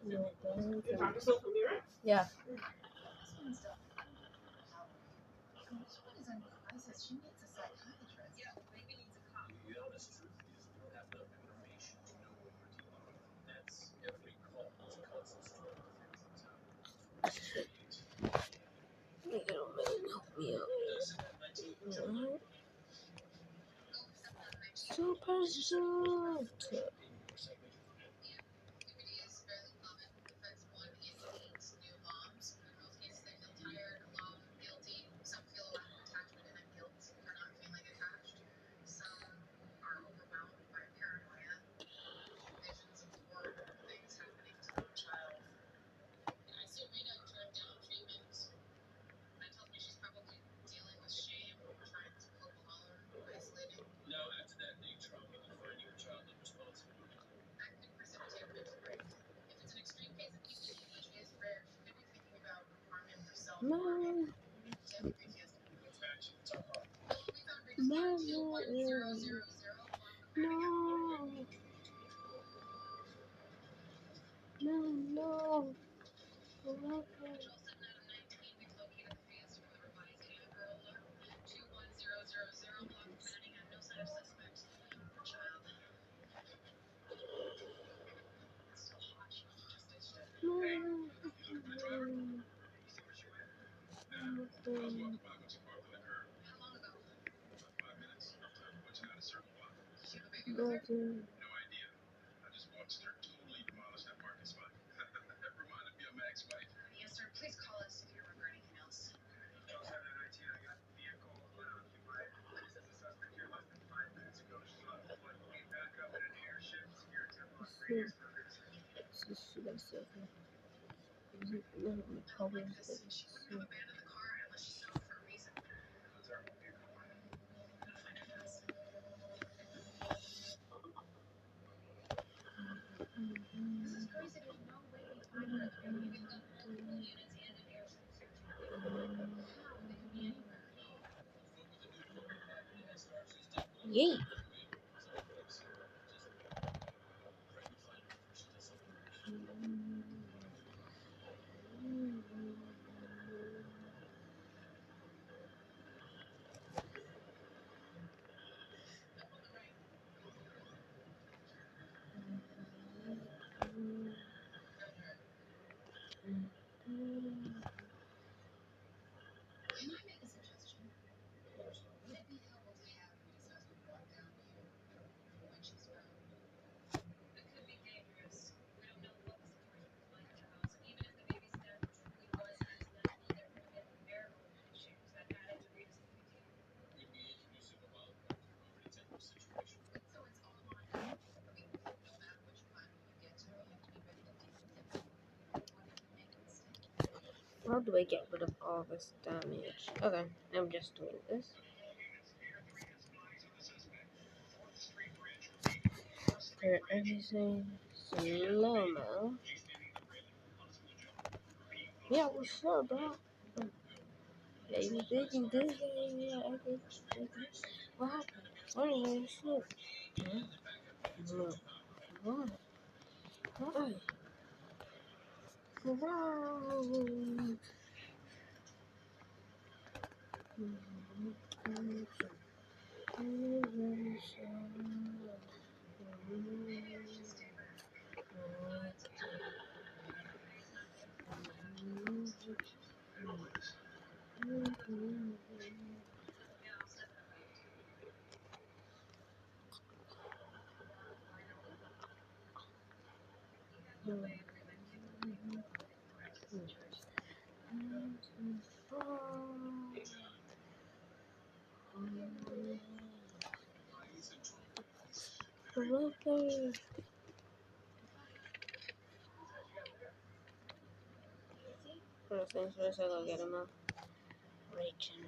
You found yourself a mirror? Yeah. Help me out. Super shot. No. No. No. No. Yay. How do I get rid of all this damage? Okay, I'm just doing this. For everything slow-mo. Yeah, what's up, bro? Yeah, you was thinking this game, yeah, I did. What happened? What is this shit? Huh? Why? Why? Why? First things first, I gotta get him up. Raging.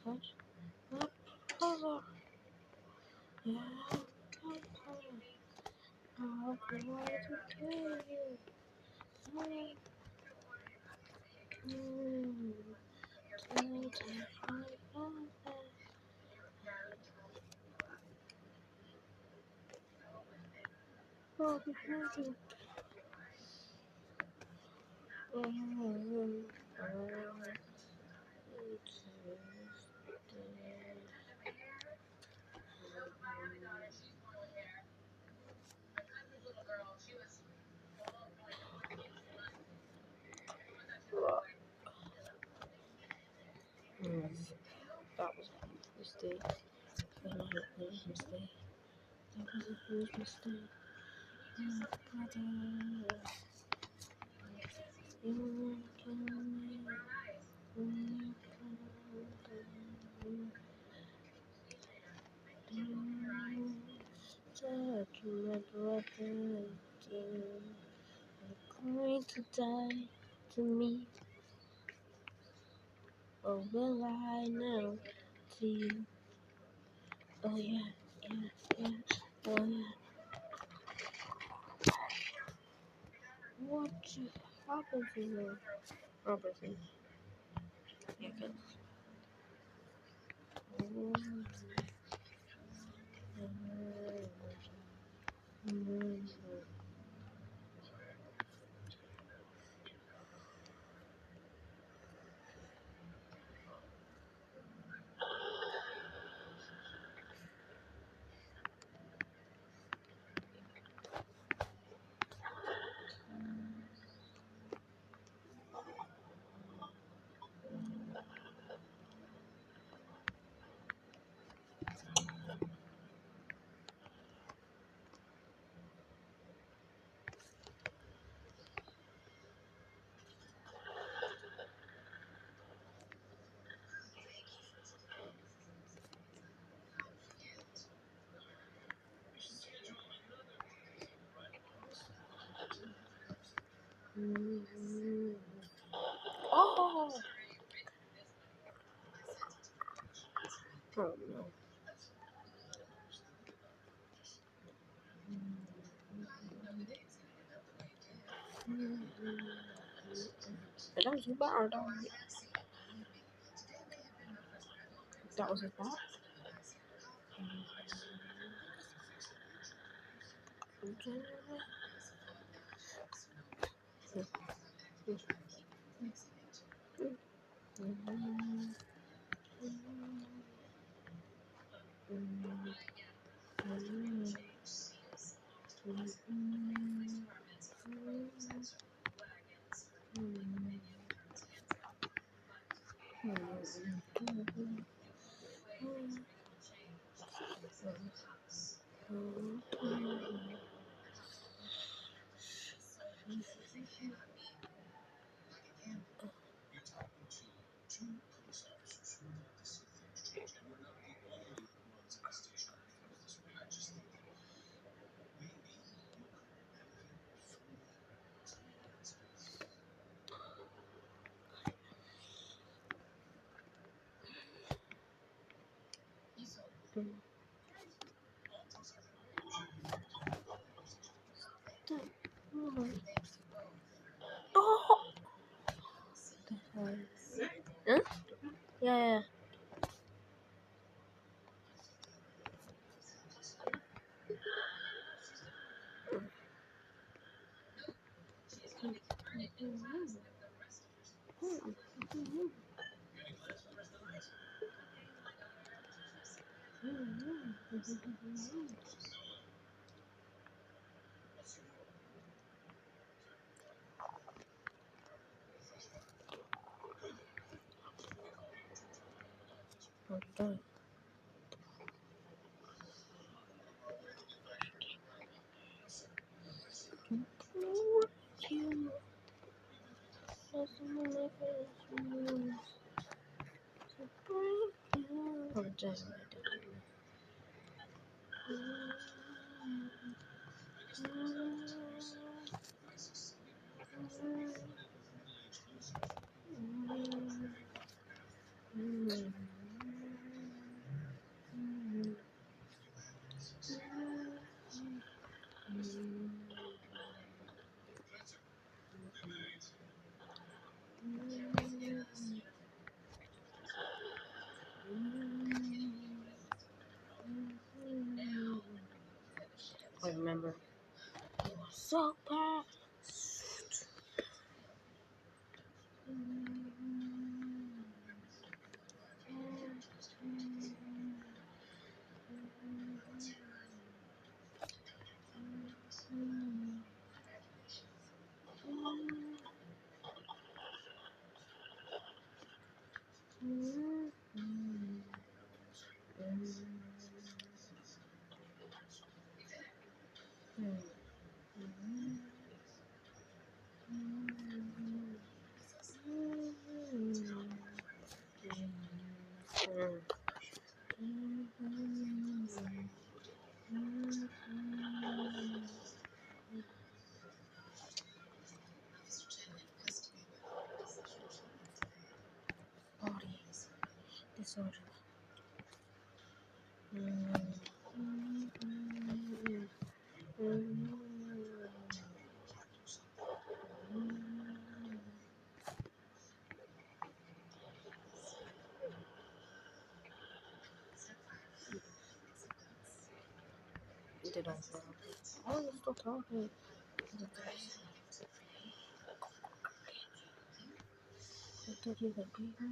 Touch my power. Yeah, I'll be right to kill you. Oh, behind you. That was a huge mistake. That was a huge mistake. That was a huge mistake. Oh, brother. You can judgment weapon. You're going to die to me. Or will I now to you? Oh yeah, yeah, oh yeah. What happened to you, Robertson? Yeah, good. Oh! Oh no. That was his bat or that was that was his bat? Okay. I remember. So bad. Body disorder. Did I say? I was still talking. I told you that people.